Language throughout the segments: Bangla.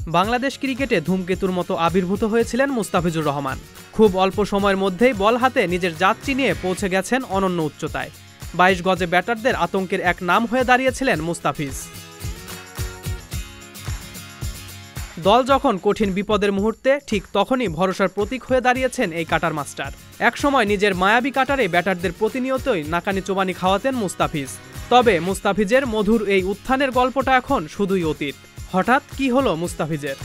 বাংলাদেশ ক্রিকেটে ধূমকেতুর মতো আবির্ভূত হয়েছিলেন মুস্তাফিজুর রহমান। খুব অল্প সময়ের মধ্যেই বল হাতে নিজের জাত চিনিয়ে পৌঁছে গেছেন অনন্য উচ্চতায়। 22 গজে ব্যাটারদের আতঙ্কের এক নাম হয়ে দাঁড়িয়েছিলেন মুস্তাফিজ। দল যখন কঠিন বিপদের মুহূর্তে, ঠিক তখনই ভরসার প্রতীক হয়ে দাঁড়িয়েছেন এই কাটার মাস্টার। একসময় নিজের মায়াবী কাটারে ব্যাটারদের প্রতিনিয়তই নাকানি চোবানি খাওয়াতেন মুস্তাফিজ। তবে মুস্তাফিজের মধুর এই উত্থানের গল্পটা এখন শুধুই অতীত। হঠাৎ কি হলো মুস্তাফিজের?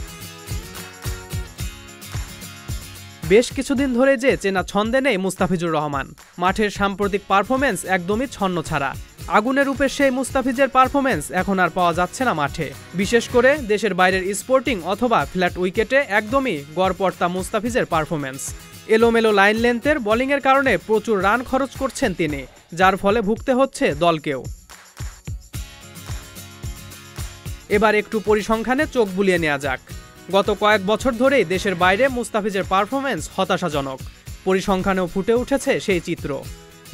বেশ কিছুদিন ধরে যে চেনা ছন্দে নেই মুস্তাফিজুর রহমান। মাঠের সাম্প্রতিক পারফরমেন্স একদমই ছন্নছাড়া। আগুনের রূপে সেই মুস্তাফিজের পারফরমেন্স এখন আর পাওয়া যাচ্ছে না মাঠে। বিশেষ করে দেশের বাইরের স্পোর্টিং অথবা ফ্ল্যাট উইকেটে একদমই গড়পড়তা মুস্তাফিজের পারফরমেন্স। এলোমেলো লাইন লেন্থের বোলিংয়ের কারণে প্রচুর রান খরচ করছেন তিনি, যার ফলে ভুগতে হচ্ছে দলকেও। এবার একটু পরিসংখ্যানে চোখ বুলিয়ে নেওয়া যাক। গত কয়েক বছর ধরেই দেশের বাইরে মুস্তাফিজের পারফরমেন্স হতাশাজনক। পরিসংখ্যানেও ফুটে উঠেছে সেই চিত্র।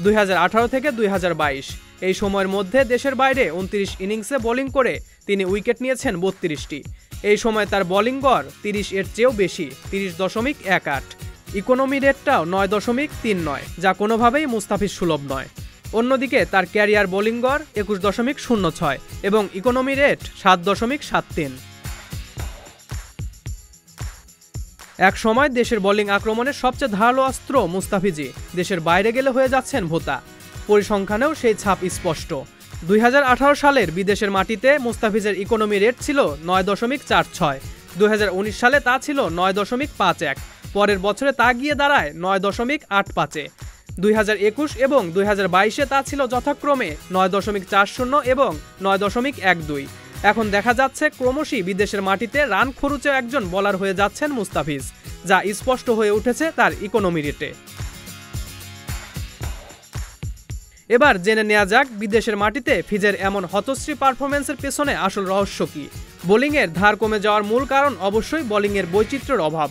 2018 থেকে 2022 এই সময়ের মধ্যে দেশের বাইরে 29 ইনিংসে বোলিং করে তিনি উইকেট নিয়েছেন 32টি। এই সময় তার বোলিং গড় 30 এর চেয়েও বেশি, 30.18। ইকোনমি রেটটাও 9.39, যা কোনোভাবেই মুস্তাফিজ সুলভ নয়। অন্যদিকে তার ক্যারিয়ার বোলিং গড় 21.06 এবং ইকোনমি রেট 7.73। এক সময় দেশের বোলিং আক্রমণের সবচেয়ে ধারালো অস্ত্র মুস্তাফিজই দেশের বাইরে গেলে হয়ে যাচ্ছেন ভোতা। পরিসংখ্যানেও সেই ছাপ স্পষ্ট। 2018 সালের বিদেশের মাটিতে মুস্তাফিজের ইকোনমি রেট ছিল 9.46, 2019 সালে তা ছিল 9.51, পরের বছরে তা গিয়ে দাঁড়ায় 9.85। 2021 এবং 2022-এ তা ছিল যথাক্রমে 9.40 এবং 9.12। এখন দেখা যাচ্ছে ক্রমশই বিদেশের মাটিতে রান খরুচে একজন বোলার হয়ে যাচ্ছেন মুস্তাফিজ, যা স্পষ্ট হয়ে উঠেছে তার ইকোনমি রেটে। এবার জেনে নেওয়া যাক বিদেশের মাটিতে ফিজের এমন হতশ্রী পারফরমেন্সের পেছনে আসল রহস্য কি। বোলিংয়ের ধার কমে যাওয়ার মূল কারণ অবশ্যই বোলিংয়ের বৈচিত্র্যের অভাব।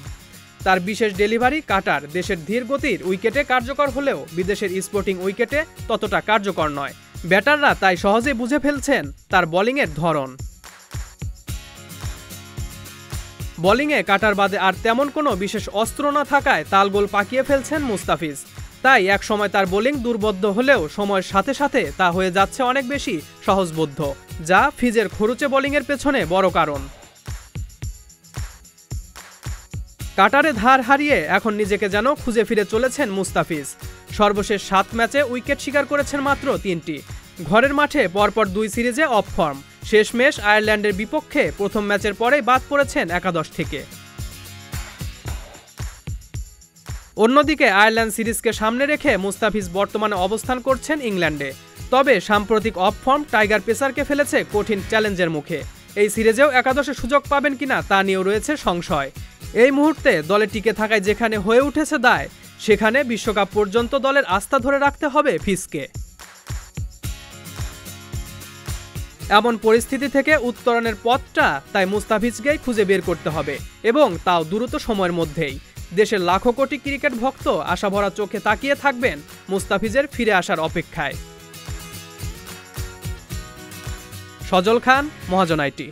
তার বিশেষ ডেলিভারি কাটার দেশের ধীর গতির উইকেটে কার্যকর হলেও বিদেশের স্পোর্টিং উইকেটে ততটা কার্যকর নয়। ব্যাটাররা তাই সহজেই বুঝে ফেলছেন তার বোলিংয়ের ধরন। বোলিংয়ে কাটার বাদে আর তেমন কোনো বিশেষ অস্ত্র না থাকায় তালগোল পাকিয়ে ফেলছেন মুস্তাফিজ। তাই এক সময় তার বোলিং দুর্বোধ্য হলেও সময়ের সাথে সাথে তা হয়ে যাচ্ছে অনেক বেশি সহজবোধ্য, যা ফিজের খরুচে বোলিংয়ের পেছনে বড় কারণ। কাটারে ধার হারিয়ে এখন নিজেকে যেন খুঁজে ফিরে চলেছেন মুস্তাফিজ। সর্বশেষ 7 ম্যাচে উইকেট শিকার করেছেন মাত্র 3টি। ঘরের মাঠে পরপর 2 সিরিজে অফ ফর্ম। শেষমেশ আয়ারল্যান্ডের বিপক্ষে প্রথম ম্যাচের পরেই বাদ পড়েছেন একাদশ থেকে। অন্যদিকে আয়ারল্যান্ড সিরিজকে সামনে রেখে মুস্তাফিজ বর্তমানে অবস্থান করছেন ইংল্যান্ডে। তবে সাম্প্রতিক অফ ফর্ম টাইগার পেসারকে ফেলেছে কঠিন চ্যালেঞ্জের মুখে। এই সিরিজেও একাদশে সুযোগ পাবেন কিনা তা নিয়েও রয়েছে সংশয়। এই মুহূর্তে দলে টিকে থাকায় যেখানে হয়ে উঠেছে দায়, সেখানে বিশ্বকাপ পর্যন্ত দলের আস্থা ধরে রাখতে হবে ফিজকে। এমন পরিস্থিতি থেকে উত্তরণের পথটা তাই মুস্তাফিজকেই খুঁজে বের করতে হবে, এবং তাও দ্রুত সময়ের মধ্যেই। দেশের লাখো কোটি ক্রিকেট ভক্ত আশাভরা চোখে তাকিয়ে থাকবেন মুস্তাফিজের ফিরে আসার অপেক্ষায়। সজল খান, মহাজন আইটি।